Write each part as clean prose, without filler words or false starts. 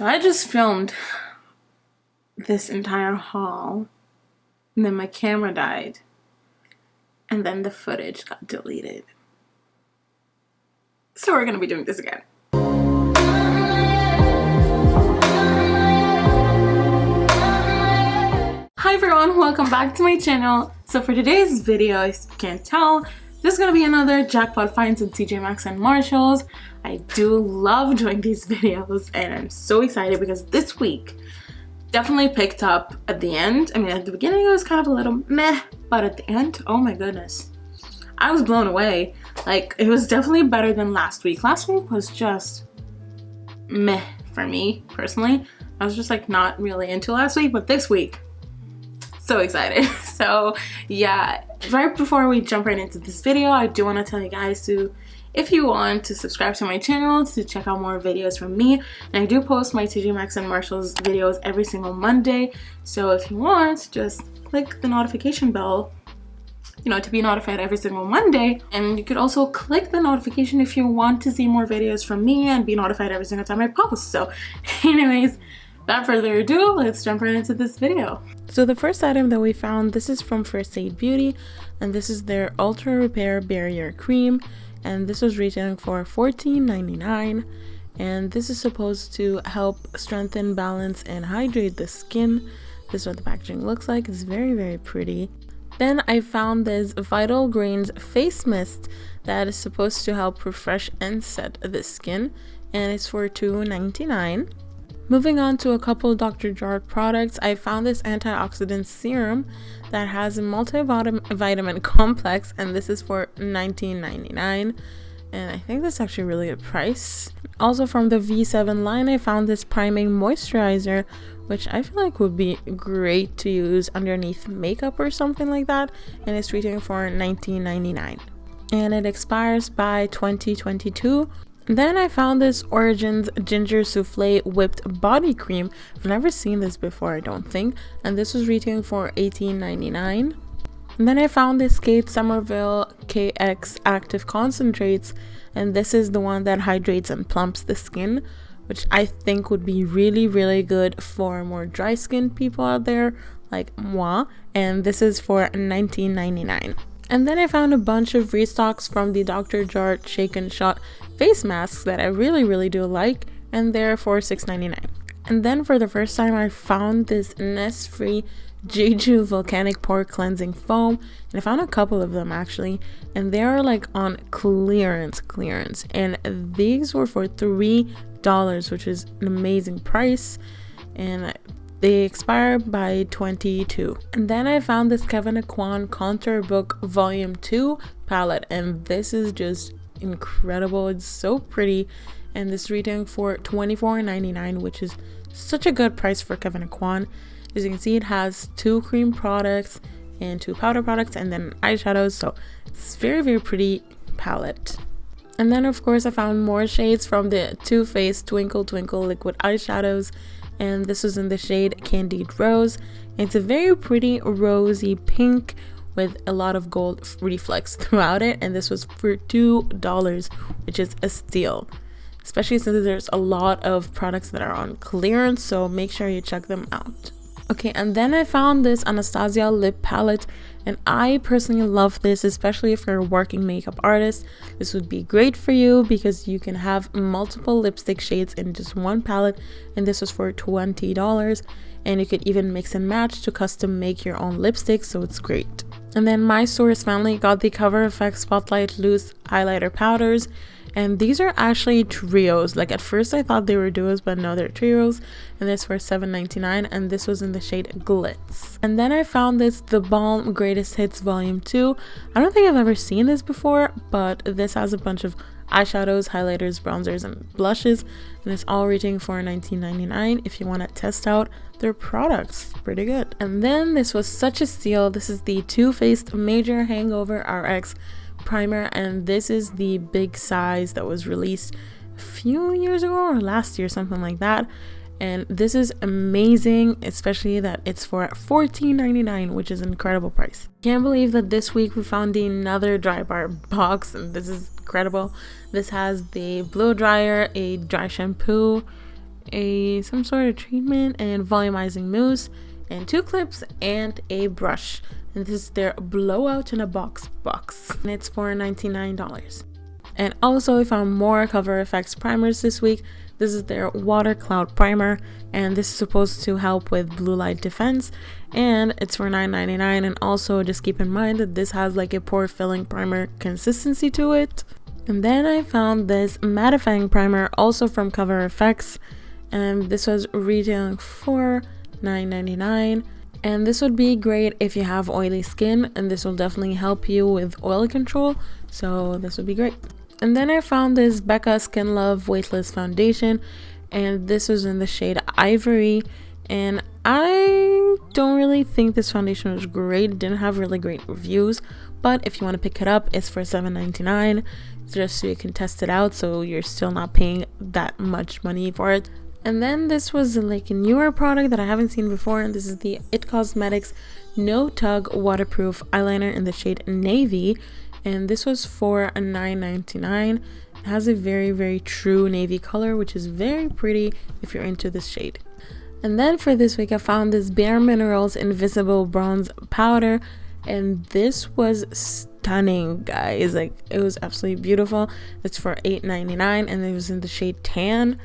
So I just filmed this entire haul, and then my camera died, and then the footage got deleted. So we're gonna be doing this again. Hi everyone, welcome back to my channel. So for today's video, as you can tell, this is gonna be another Jackpot finds at Tjmaxx and Marshalls. I do love doing these videos and I'm so excited because this week definitely picked up at the end. I mean, at the beginning it was kind of a little meh, but at the end, oh my goodness, I was blown away. Like, it was definitely better than last week. Last week was just meh for me personally. I was just like not really into last week, but this week, so excited. So yeah, right before we jump right into this video, I do want to tell you guys to, if you want to subscribe to my channel to check out more videos from me, and I do post my Tjmaxx and Marshalls videos every single Monday. So if you want, just click the notification bell, you know, to be notified every single Monday. And you could also click the notification if you want to see more videos from me and be notified every single time I post. So anyways, without further ado, let's jump right into this video. So the first item that we found, this is from First Aid Beauty, and this is their Ultra Repair Barrier Cream, and this was retailing for $14.99, and this is supposed to help strengthen, balance, and hydrate the skin. This is what the packaging looks like. It's very, very pretty. Then I found this Vital Grains face mist that is supposed to help refresh and set the skin, and it's for $2.99. Moving on to a couple Dr. Jart products, I found this antioxidant serum that has a multivitamin complex, and this is for $19.99, and I think that's actually a really good price. Also from the V7 line, I found this priming moisturizer, which I feel like would be great to use underneath makeup or something like that, and it's retailing for $19.99, and it expires by 2022. Then I found this Origins Ginger Souffle Whipped Body Cream. I've never seen this before, I don't think, and this was retailing for $18.99. And then I found this Kate Somerville KX Active Concentrates, and this is the one that hydrates and plumps the skin, which I think would be really, really good for more dry skin people out there like moi, and this is for $19.99. And then I found a bunch of restocks from the Dr. Jart Shake and Shot face masks that I really, really do like, and they're for $6.99. And then for the first time, I found this Nest-Free Jeju Volcanic Pore Cleansing Foam, and I found a couple of them actually, and they are like on clearance, and these were for $3, which is an amazing price, and they expire by 2022. And then I found this Kevyn Aucoin Contour Book Volume 2 palette, and this is just incredible. It's so pretty, and this retailing for $24.99, which is such a good price for Kevyn Aucoin. As you can see, it has 2 cream products and 2 powder products, and then eyeshadows, so it's very, very pretty palette. And then of course I found more shades from the Too Faced Twinkle Twinkle liquid eyeshadows, and this was in the shade Candied Rose. It's a very pretty rosy pink with a lot of gold reflex throughout it, and this was for $2, which is a steal, especially since there's a lot of products that are on clearance, so make sure you check them out. Okay, and then I found this Anastasia lip palette, and I personally love this, especially if you're a working makeup artist. This would be great for you because you can have multiple lipstick shades in just one palette, and this was for $20, and you could even mix and match to custom make your own lipstick, so it's great. And then my Source family got the Cover FX Spotlight Loose highlighter powders, and these are actually trios. Like, at first I thought they were duos, but no, they're trios, and this for $7.99, and this was in the shade Glitz. And then I found this The Balm Greatest Hits Volume 2. I don't think I've ever seen this before, but this has a bunch of eyeshadows, highlighters, bronzers, and blushes, and it's all retailing for $19.99 if you want to test out their products. Pretty good. And then this was such a steal. This is the Too Faced Major Hangover RX primer, and this is the big size that was released a few years ago or last year, something like that, and this is amazing, especially that it's for $14.99, which is an incredible price. Can't believe that this week we found another dry bar box, and this is incredible. This has the blow dryer, a dry shampoo, some sort of treatment and volumizing mousse and 2 clips and a brush. And this is their blowout in a box, and it's for $99. And also I found more Cover FX primers this week. This is their Water Cloud Primer, and this is supposed to help with blue light defense, and it's for $9.99. And also just keep in mind that this has like a pore filling primer consistency to it. And then I found this mattifying primer also from Cover FX, and this was retailing for $9.99. And this would be great if you have oily skin, and this will definitely help you with oil control, so this would be great. And then I found this Becca Skin Love Weightless Foundation, and this was in the shade Ivory, and I don't really think this foundation was great. It didn't have really great reviews, but if you want to pick it up, it's for $7.99 just so you can test it out, so you're still not paying that much money for it. And then this was like a newer product that I haven't seen before, and this is the It Cosmetics No Tug Waterproof Eyeliner in the shade Navy, and this was for $9.99. It has a very true navy color, which is very pretty if you're into this shade. And then for this week I found this Bare Minerals Invisible Bronze Powder, and this was stunning, guys. Like, it was absolutely beautiful. It's for $8.99 and it was in the shade Tan.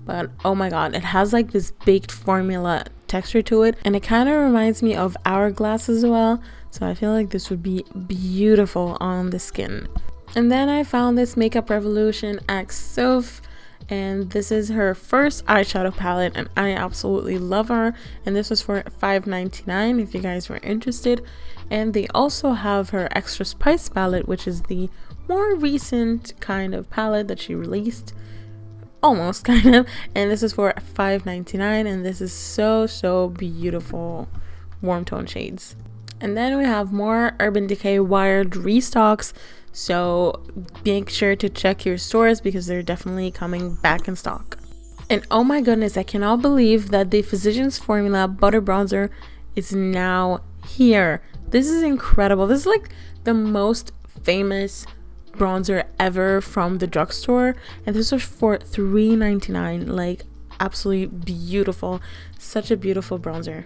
But oh my god, it has like this baked formula texture to it, and it kind of reminds me of Hourglass as well, so I feel like this would be beautiful on the skin. And then I found this Makeup Revolution X Soph, and this is her first eyeshadow palette, and I absolutely love her, and this was for $5.99 if you guys were interested. And they also have her Extra Spice palette, which is the more recent kind of palette that she released, almost kind of, and this is for $5.99, and this is so beautiful warm tone shades. And then we have more Urban Decay Wired restocks, so make sure to check your stores because they're definitely coming back in stock. And oh my goodness, I cannot believe that the Physicians Formula Butter Bronzer is now here. This is incredible. This is like the most famous bronzer ever from the drugstore, and this was for $3.99. Like, absolutely beautiful. Such a beautiful bronzer.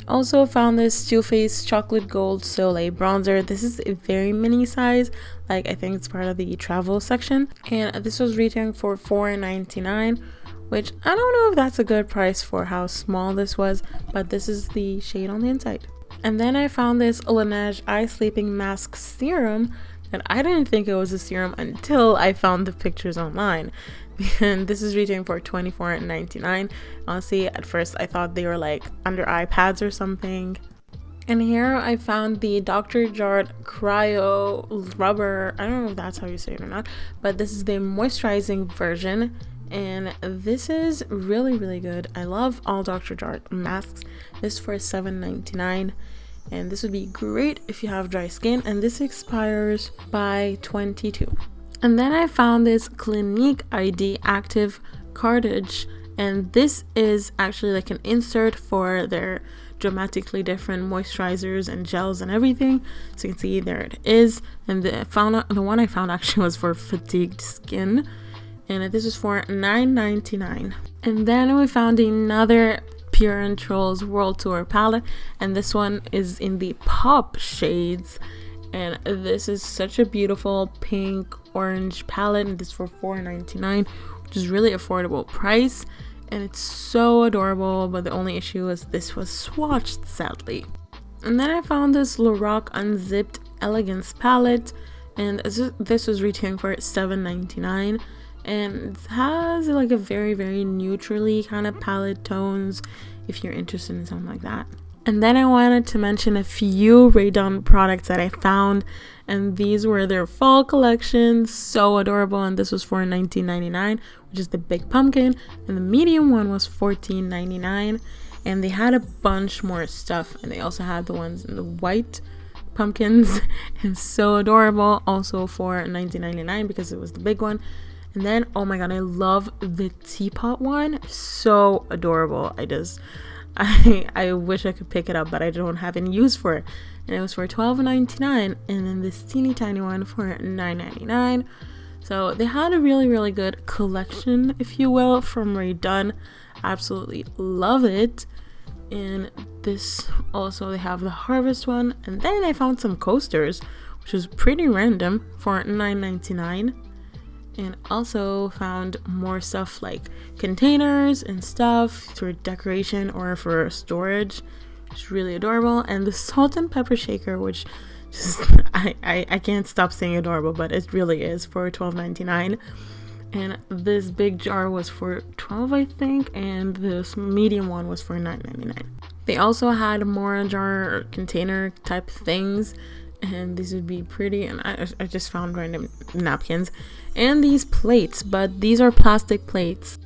Also found this Too Faced Chocolate Gold Soleil bronzer. This is a very mini size, like I think it's part of the travel section, and this was retailing for $4.99, which I don't know if that's a good price for how small this was, but this is the shade on the inside. And then I found this Laneige Eye Sleeping Mask Serum, and I didn't think it was a serum until I found the pictures online. And this is retailing for $24.99. Honestly, at first I thought they were like under eye pads or something. And here I found the Dr. Jart Cryo Rubber. I don't know if that's how you say it or not, but this is the moisturizing version, and this is really good. I love all Dr. Jart masks. This is for $7.99. And this would be great if you have dry skin, and this expires by 22. And then I found this Clinique ID Active Cartridge, and this is actually like an insert for their dramatically different moisturizers and gels and everything. So you can see there it is, and the one I found actually was for fatigued skin, and this is for $9.99. And then we found another Pure & Trolls World Tour palette, and this one is in the pop shades, and this is such a beautiful pink orange palette, and this is for $4.99, which is really affordable price, and it's so adorable. But the only issue is this was swatched, sadly. And then I found this Lorac Unzipped Elegance palette, and this was retailing for $7.99, and it has like a very neutrally kind of palette tones if you're interested in something like that. And then I wanted to mention a few Rae Dunn products that I found, and these were their fall collection. So adorable, and this was for $19.99, which is the big pumpkin, and the medium one was $14.99. And they had a bunch more stuff, and they also had the ones in the white pumpkins and so adorable, also for $19.99 because it was the big one. And then, oh my god, I love the teapot one. So adorable. I wish I could pick it up, but I don't have any use for it. And it was for $12.99. And then this teeny tiny one for $9.99. So they had a really good collection, if you will, from Ray Dunn. Absolutely love it. And this also, they have the Harvest one. And then I found some coasters, which is pretty random, for $9.99. And also found more stuff like containers and stuff for decoration or for storage. It's really adorable. And the salt and pepper shaker, which just I can't stop saying adorable, but it really is, for $12.99. And this big jar was for $12, I think, and this medium one was for $9.99. They also had more jar or container type things, and these would be pretty. And I just found random napkins and these plates, but these are plastic plates.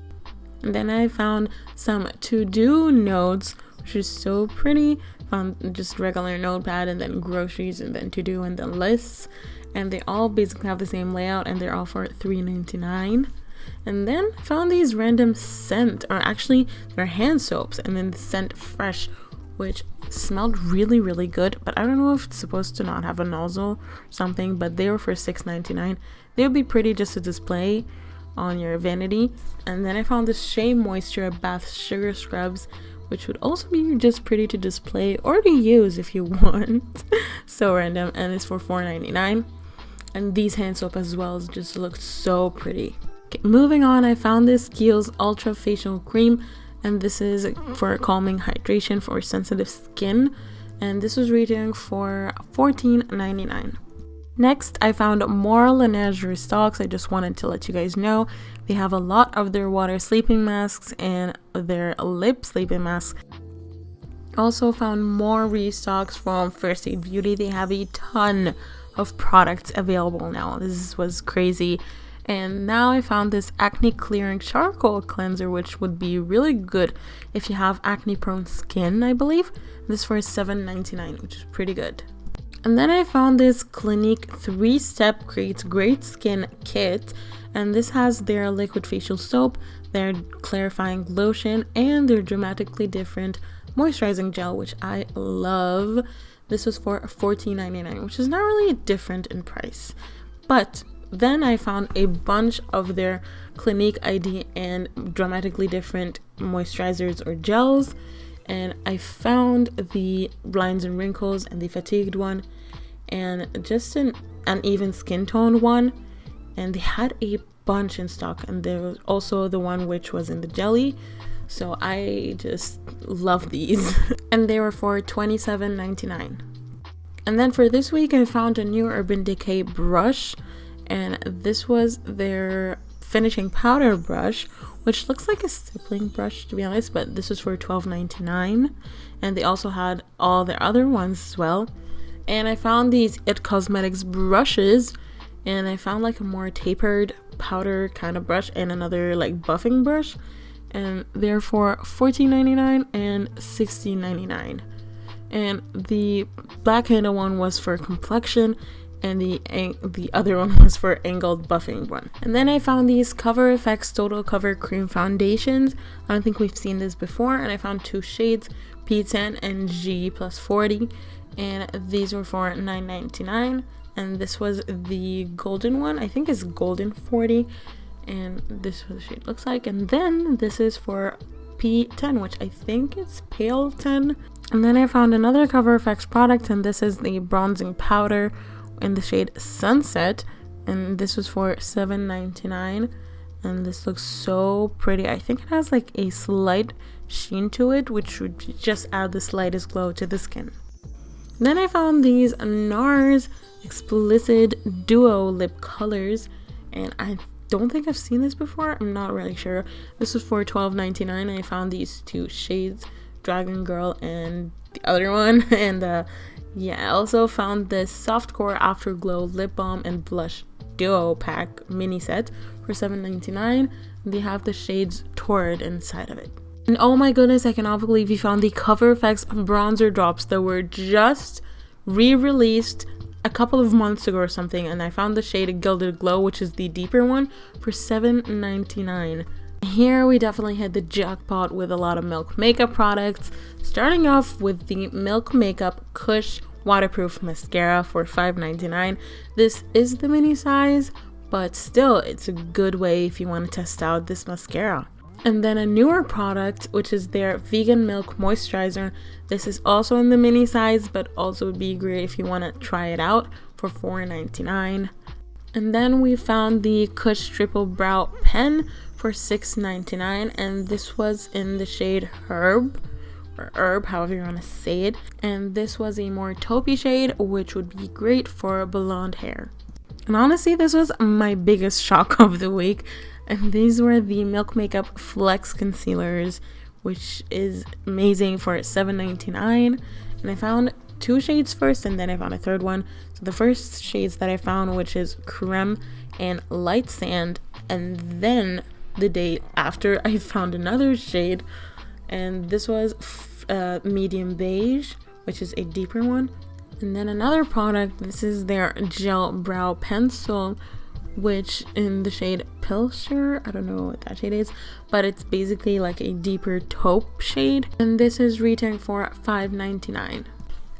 And then I found some to-do notes, which is so pretty. Found just regular notepad, and then groceries, and then to-do, and then lists. And they all basically have the same layout, and they're all for $3.99. And then I found these random scent, or actually they're hand soaps, and then the scent Fresh, which smelled really good, but I don't know if it's supposed to not have a nozzle or something, but they were for $6.99. They would be pretty just to display on your vanity. And then I found the Shea Moisture Bath Sugar Scrubs, which would also be just pretty to display or to use if you want. So random. And it's for $4.99. And these hand soap as well just looked so pretty. Okay, moving on, I found this Kiehl's Ultra Facial Cream, and this is for calming hydration for sensitive skin, and this was retailing for $14.99. Next, I found more Laneige restocks. I just wanted to let you guys know they have a lot of their water sleeping masks and their lip sleeping masks. Also found more restocks from First Aid Beauty. They have a ton of products available now. This was crazy. And now I found this acne clearing charcoal cleanser, which would be really good if you have acne prone skin, I believe. This for $7.99, which is pretty good. And then I found this Clinique 3-Step Creates Great Skin Kit, and this has their liquid facial soap, their clarifying lotion, and their dramatically different moisturizing gel, which I love. This was for $14.99, which is not really different in price. But then I found a bunch of their Clinique ID and dramatically different moisturizers or gels. And I found the Lines and Wrinkles and the Fatigued one, and just an uneven skin tone one. And they had a bunch in stock, and there was also the one which was in the jelly. So I just love these. And they were for $27.99. And then for this week, I found a new Urban Decay brush, and this was their finishing powder brush, which looks like a stippling brush, to be honest, but this was for $12.99. And they also had all their other ones as well. And I found these It Cosmetics brushes, and I found like a more tapered powder kind of brush and another like buffing brush, and they're for $14.99 and $16.99. And the black handle one was for complexion, and the other one was for angled buffing one. And then I found these Cover FX Total Cover Cream Foundations. I don't think we've seen this before, and I found two shades, P10 and G+40, and these were for $9.99. And this was the golden one, I think it's golden 40, and this is what the shade looks like. And then this is for P10, which I think it's pale 10. And then I found another Cover FX product, and this is the bronzing powder in the shade Sunset, and this was for $7.99. And this looks so pretty. I think it has like a slight sheen to it, which would just add the slightest glow to the skin. Then I found these NARS Explicit Duo Lip Colors, and I don't think I've seen this before. I'm not really sure. This was for $12.99. I found these two shades, Dragon Girl and the other one. And yeah, I also found this Softcore Afterglow Lip Balm and Blush Duo Pack mini set for $7.99. They have the shades Torrid inside of it. And oh my goodness, I cannot believe we found the Cover FX bronzer drops that were just re-released a couple of months ago or something, and I found the shade Gilded Glow, which is the deeper one, for $7.99. Here we definitely hit the jackpot with a lot of Milk makeup products, starting off with the Milk Makeup Kush Waterproof Mascara for $5.99. This is the mini size, but still it's a good way if you want to test out this mascara. And then a newer product, which is their vegan milk moisturizer. This is also in the mini size, but also would be great if you want to try it out, for $4.99. And then we found the Kush Triple Brow Pen for $6.99, and this was in the shade Herb, or Herb, however you want to say it. And this was a more taupey shade, which would be great for blonde hair. And honestly, this was my biggest shock of the week. And these were the Milk Makeup Flex Concealers, which is amazing, for $7.99. And I found 2 shades first, and then I found a third one. So the first shades that I found, which is Creme and Light Sand, and then the day after I found another shade, and this was Medium Beige, which is a deeper one. And then another product, this is their Gel Brow Pencil, which in the shade Pilcher, I don't know what that shade is, but it's basically like a deeper taupe shade, and this is retailing for $5.99.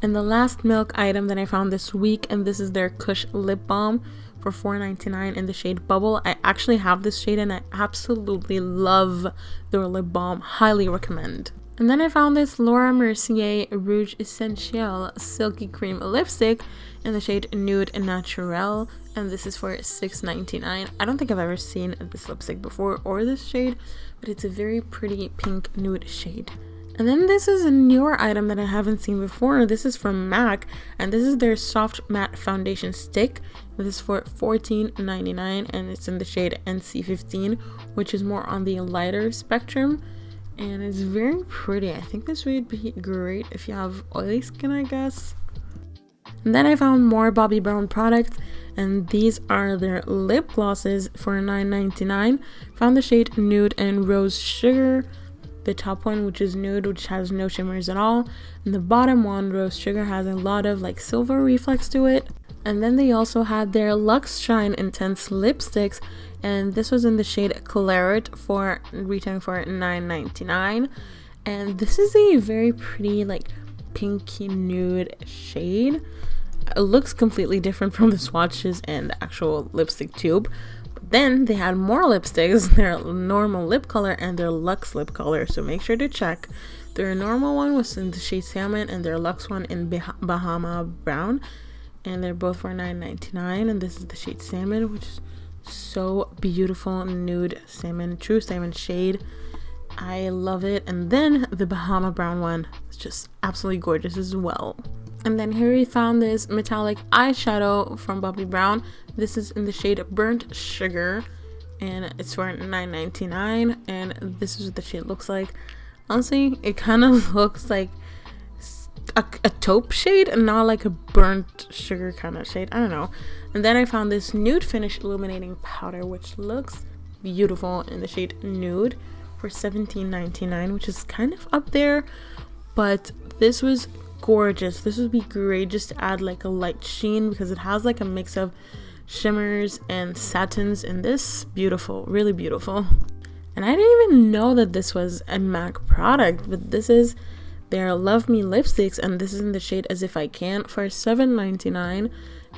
And the last milk item that I found this week, and this is their Kush Lip Balm for $4.99 in the shade Bubble. I actually have this shade and I absolutely love their lip balm, highly recommend. And then I found this Laura Mercier Rouge Essentiel Silky Cream Lipstick in the shade Nude Naturel, and this is for $6.99. I don't think I've ever seen this lipstick before, or this shade, but it's a very pretty pink nude shade. And then this is a newer item that I haven't seen before. This is from MAC, and this is their Soft Matte Foundation Stick. This is for $14.99, and it's in the shade NC15, which is more on the lighter spectrum. And it's very pretty. I think this would be great if you have oily skin, I guess. And then I found more Bobbi Brown products, and these are their lip glosses for $9.99. Found the shade Nude and Rose Sugar. The top one, which is nude, which has no shimmers at all. And the bottom one, Rose Sugar, has a lot of like silver reflex to it. And then they also had their Luxe Shine Intense lipsticks, and this was in the shade Claret, for retailing for $9.99. And this is a very pretty like pinky nude shade. It looks completely different from the swatches and the actual lipstick tube. But then they had more lipsticks, their normal lip color and their luxe lip color, so make sure to check. Their normal one was in the shade Salmon, and their luxe one in Bahama Brown, and they're both for $9.99. And this is the shade Salmon, which is so beautiful, nude salmon, true salmon shade. I love it. And then the Bahama Brown one is just absolutely gorgeous as well. And then here we found this metallic eyeshadow from Bobbi Brown. This is in the shade Burnt Sugar, and it's for $9.99. And this is what the shade looks like. Honestly, it kind of looks like a taupe shade and not like a burnt sugar kind of shade. I don't know. And then I found this nude finish illuminating powder, which looks beautiful in the shade Nude, for $17.99, which is kind of up there, but this was gorgeous. This would be great just to add like a light sheen, because it has like a mix of shimmers and satins in this. Beautiful, really beautiful. And I didn't even know that this was a MAC product, but this is their Love Me lipsticks, and this is in the shade As If I Can for $7.99.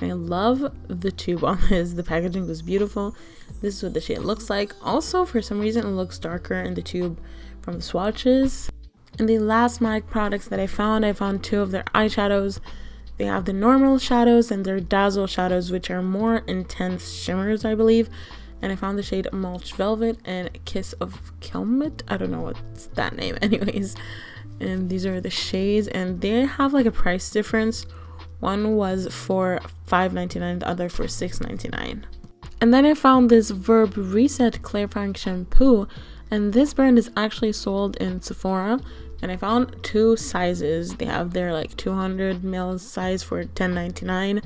I love the tube on this. The packaging was beautiful. This is what the shade looks like. Also, for some reason, it looks darker in the tube from the swatches. And the last MAC products that I found 2 of their eyeshadows. They have the normal shadows and their Dazzle shadows, which are more intense shimmers, I believe. And I found the shade Mulch Velvet and Kiss of Kilmet. I don't know what's that name anyways. And these are the shades, and they have like a price difference. One was for $5.99, the other for $6.99. And then I found this Verb Reset Clarifying Shampoo, and this brand is actually sold in Sephora. And I found 2 sizes. They have their like 200 ml size for $10.99,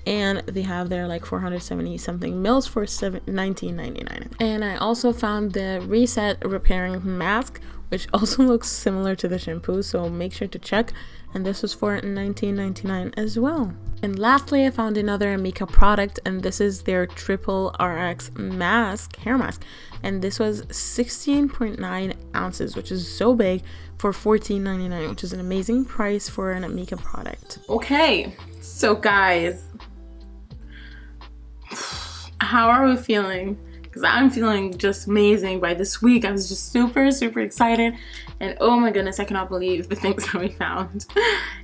and they have their like 470 something mils for $19.99. And I also found the Reset Repairing Mask, which also looks similar to the shampoo, so make sure to check. And this was for $19.99 as well. And lastly, I found another makeup product, and this is their Triple RX mask, hair mask. And this was 16.9 ounces, which is so big, for $14.99, which is an amazing price for a makeup product. Okay, so guys, how are we feeling? Because I'm feeling just amazing by this week. I was just super excited, and oh my goodness, I cannot believe the things that we found.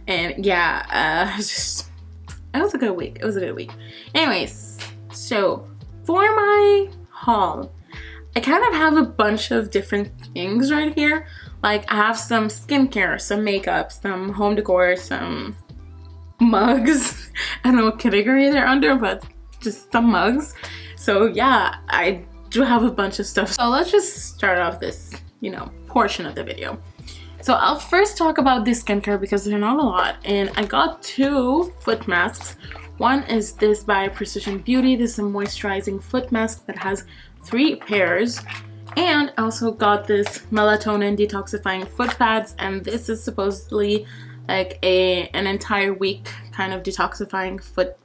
And yeah, it was a good week. It was a good week. Anyways, so for my haul, I kind of have a bunch of different things right here. Like I have some skincare, some makeup, some home decor, some mugs. I don't know what category they're under, but just some mugs. So yeah, I do have a bunch of stuff. So let's just start off this, you know, portion of the video. So I'll first talk about this skincare because they're not a lot, and I got 2 foot masks. One is this by Precision Beauty. This is a moisturizing foot mask that has 3 pairs. And I also got this melatonin detoxifying foot pads, and this is supposedly like an entire week kind of detoxifying foot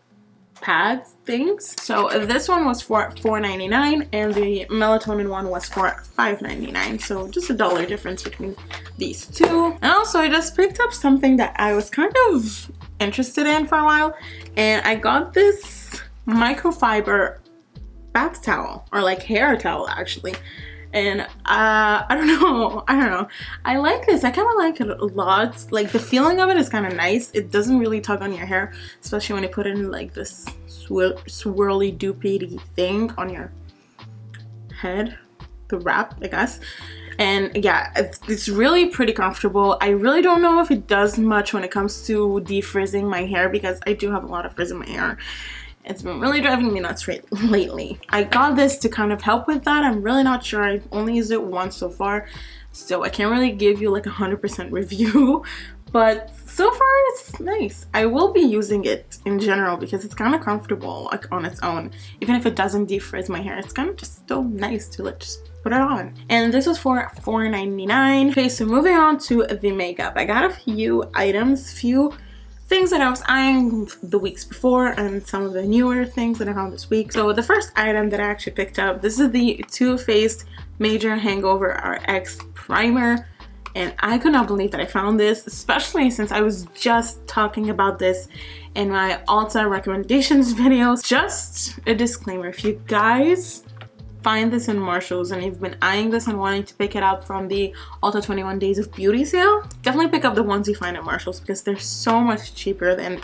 pads things. So this one was for $4.99 and the melatonin one was for $5.99, so just $1 difference between these two. And also I just picked up something that I was kind of interested in for a while, and I got this microfiber bath towel, or like hair towel actually. And I don't know, I like this. I kind of like it a lot. Like the feeling of it is kind of nice. It doesn't really tug on your hair, especially when you put it in like this swirly doopy thing on your head, the wrap, I guess. And yeah, it's really pretty comfortable. I really don't know if it does much when it comes to defrizzing my hair, because I do have a lot of frizz in my hair. It's been really driving me nuts lately. I got this to kind of help with that. I'm really not sure. I've only used it once so far, so I can't really give you like 100% review, but so far it's nice. I will be using it in general because it's kind of comfortable like on its own. Even if it doesn't defrizz my hair, it's kind of just still nice to like just put it on. And this was for $4.99. Okay, so moving on to the makeup. I got a few items, things that I was eyeing the weeks before, and some of the newer things that I found this week. So the first item that I actually picked up, this is the Too Faced Major Hangover RX Primer, and I could not believe that I found this, especially since I was just talking about this in my Ulta recommendations videos. Just a disclaimer, if you guys find this in Marshalls and you've been eyeing this and wanting to pick it up from the Ulta 21 Days of Beauty sale, definitely pick up the ones you find at Marshalls because they're so much cheaper than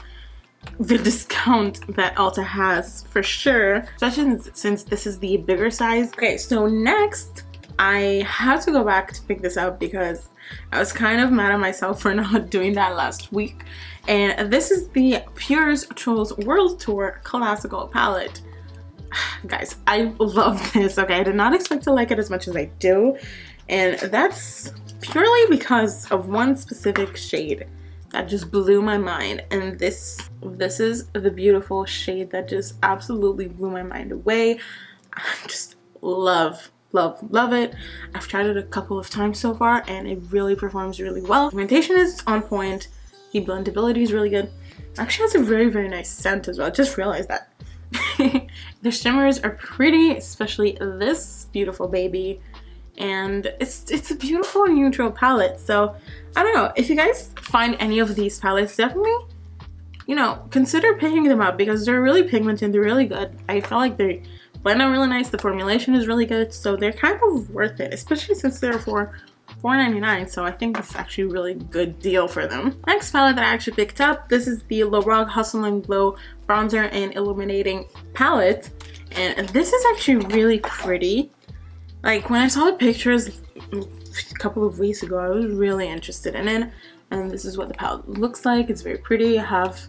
the discount that Ulta has for sure, especially since this is the bigger size. Okay, so next I had to go back to pick this up because I was kind of mad at myself for not doing that last week, and this is the Pure's Trolls World Tour Classical Palette. Guys, I love this. Okay, I did not expect to like it as much as I do, and that's purely because of one specific shade that just blew my mind. And this is the beautiful shade that just absolutely blew my mind away. I just love it. I've tried it a couple of times so far and it really performs really well. Pigmentation is on point. The blendability is really good. Actually has a very nice scent as well. I just realized that. The shimmers are pretty, especially this beautiful baby, and it's a beautiful neutral palette. So I don't know, if you guys find any of these palettes, definitely, you know, consider picking them up because they're really pigmented, they're really good. I feel like they blend out really nice, the formulation is really good, so they're kind of worth it, especially since they're for $4.99, so I think it's actually a really good deal for them. Next palette that I actually picked up, this is the Lorac Hustle and Glow Bronzer and Illuminating Palette, and this is actually really pretty. Like when I saw the pictures a couple of weeks ago, I was really interested in it, and this is what the palette looks like. It's very pretty. I have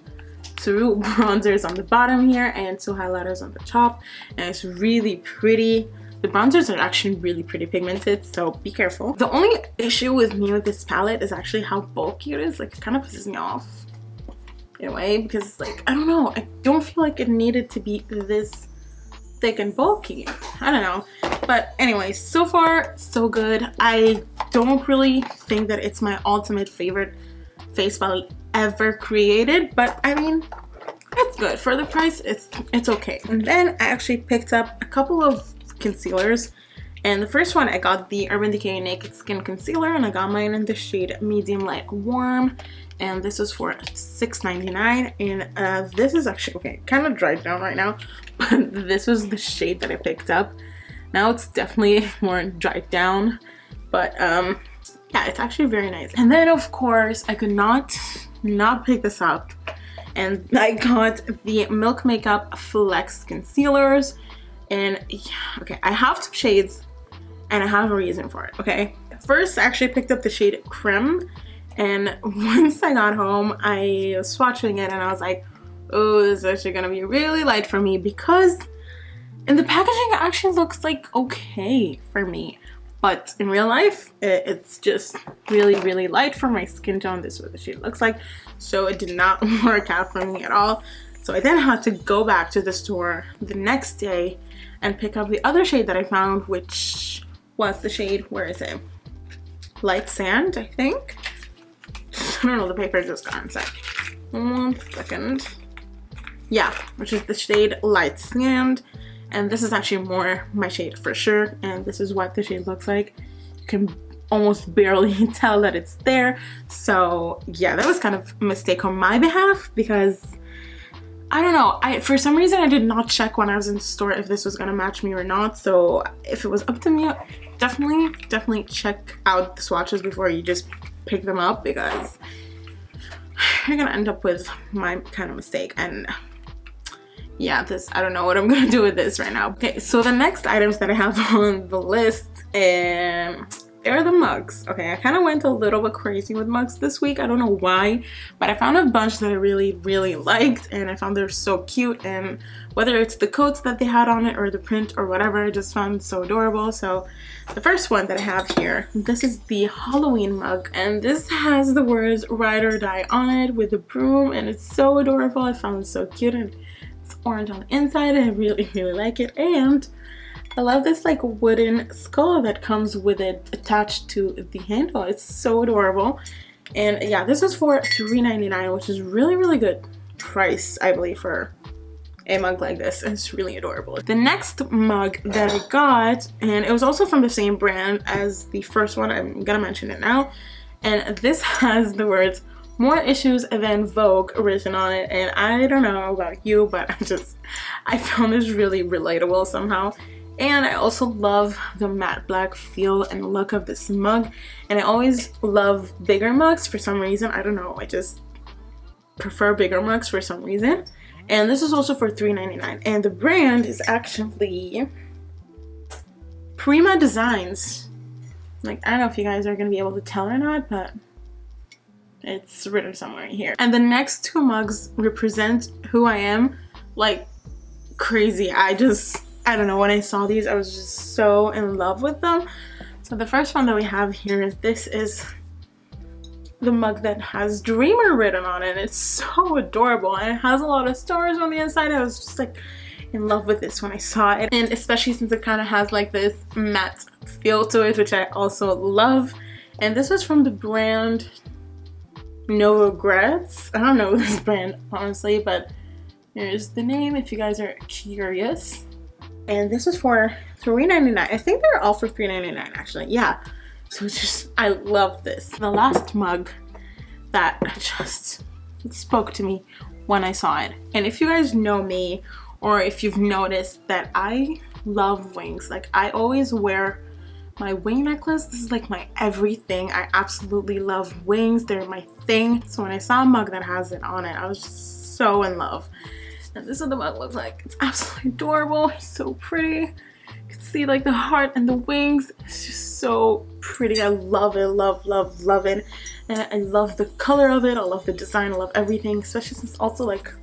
2 bronzers on the bottom here and 2 highlighters on the top, and it's really pretty. The bronzers are actually really pretty pigmented, so be careful. The only issue with me with this palette is actually how bulky it is. Like, it kind of pisses me off in a way because, like, I don't know, I don't feel like it needed to be this thick and bulky. I don't know. But anyway, so far, so good. I don't really think that it's my ultimate favorite face palette ever created, but I mean, it's good. For the price, it's okay. And then I actually picked up a couple of concealers, And the first one, I got the Urban Decay Naked Skin Concealer, and I got mine in the shade Medium Light Warm, and this was for $6.99. And this is actually, okay, kind of dried down right now, but this was the shade that I picked up. Now it's definitely more dried down, but yeah, it's actually very nice. And then of course I could not pick this up, and I got the Milk Makeup Flex Concealers. And yeah, okay, I have two shades and I have a reason for it. Okay, first I actually picked up the shade Creme, and once I got home I was swatching it and I was like, oh, this is actually gonna be really light for me, because in the packaging it actually looks like okay for me, but in real life it's just really light for my skin tone. This is what the shade looks like, so it did not work out for me at all. So I then had to go back to the store the next day and pick up the other shade that I found, which was the shade, where is it? Light Sand, I think. I don't know, the paper just got inside. 1 second. Yeah, which is the shade Light Sand. And this is actually more my shade for sure. And this is what the shade looks like. You can almost barely tell that it's there. So yeah, that was kind of a mistake on my behalf, because I don't know, for some reason I did not check when I was in the store if this was gonna match me or not. So if it was up to me, definitely check out the swatches before you just pick them up, because you're gonna end up with my kind of mistake. And yeah, I don't know what I'm gonna do with this right now. Okay, so the next items that I have on the list, they're the mugs. Okay, I kind of went a little bit crazy with mugs this week. I don't know why, but I found a bunch that I really liked, and I found they're so cute. And whether it's the coats that they had on it or the print or whatever, I just found it so adorable. So the first one that I have here, this is the Halloween mug, and this has the words Ride or Die on it with a broom, and it's so adorable. I found it so cute, and it's orange on the inside. I really like it. And I love this like wooden skull that comes with it attached to the handle. It's so adorable. And yeah, this was for $3.99, which is really good price, I believe, for a mug like this. And it's really adorable. The next mug that I got, and it was also from the same brand as the first one, I'm gonna mention it now, and this has the words More Issues Than Vogue written on it. And I don't know about you, but I found this really relatable somehow. And I also love the matte black feel and look of this mug. And I always love bigger mugs for some reason. I don't know, I just prefer bigger mugs for some reason. And this is also for $3.99. And the brand is actually Prima Designs. Like, I don't know if you guys are gonna be able to tell or not, but it's written somewhere here. And the next two mugs represent who I am like crazy. I don't know, when I saw these I was just so in love with them. So the first one that we have here, this is the mug that has Dreamer written on it. It's so adorable, and it has a lot of stars on the inside. I was just like in love with this when I saw it, and especially since it kind of has like this matte feel to it, which I also love. And this was from the brand No Regrets. I don't know this brand honestly, but here's the name if you guys are curious. And this was for $3.99. I think they're all for $3.99 actually. Yeah. So it's just, I love this. The last mug that just spoke to me when I saw it. And if you guys know me, or if you've noticed that I love wings, like I always wear my wing necklace. This is like my everything. I absolutely love wings. They're my thing. So when I saw a mug that has it on it, I was just so in love. And this is what the mug looks like. It's absolutely adorable. It's so pretty. You can see like the heart and the wings. It's just so pretty. I love it. Love it. And I love the color of it. I love the design. I love everything. Especially since it's also like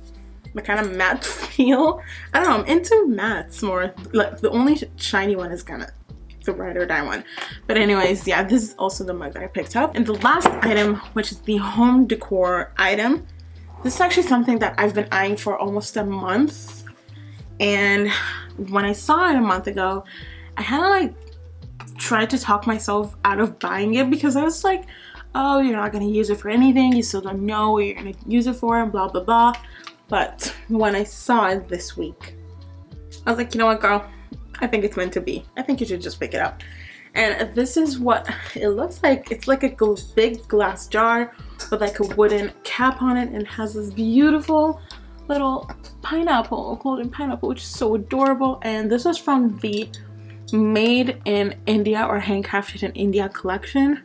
my kind of matte feel. I don't know. I'm into mattes more. Like the only shiny one is kind of the Ride or Die one. But anyways, yeah, this is also the mug that I picked up. And the last item, which is the home decor item. This is actually something that I've been eyeing for almost a month. And when I saw it a month ago, I kind of like tried to talk myself out of buying it, because I was like, oh, you're not going to use it for anything. You still don't know what you're going to use it for and blah, blah, blah. But when I saw it this week, I was like, you know what, girl? I think it's meant to be. I think you should just pick it up. And this is what it looks like. It's like a big glass jar with like a wooden cap on it, and it has this beautiful little pineapple, golden pineapple, which is so adorable. And this was from the Made in India or Handcrafted in India collection,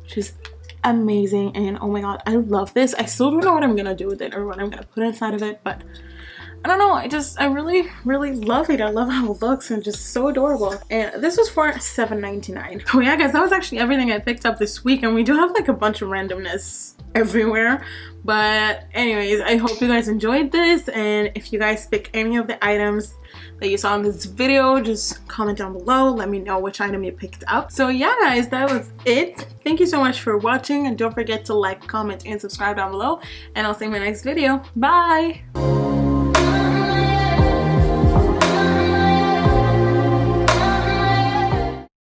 which is amazing. And oh my god, I love this. I still don't know what I'm gonna do with it or what I'm gonna put inside of it, but I don't know, I really love it. I love how it looks and just so adorable. And this was for $7.99. Oh yeah guys, that was actually everything I picked up this week, and we do have like a bunch of randomness everywhere. But anyways, I hope you guys enjoyed this, and if you guys pick any of the items that you saw in this video, just comment down below, let me know which item you picked up. So yeah guys, that was it. Thank you so much for watching, and don't forget to like, comment, and subscribe down below, and I'll see you in my next video. Bye.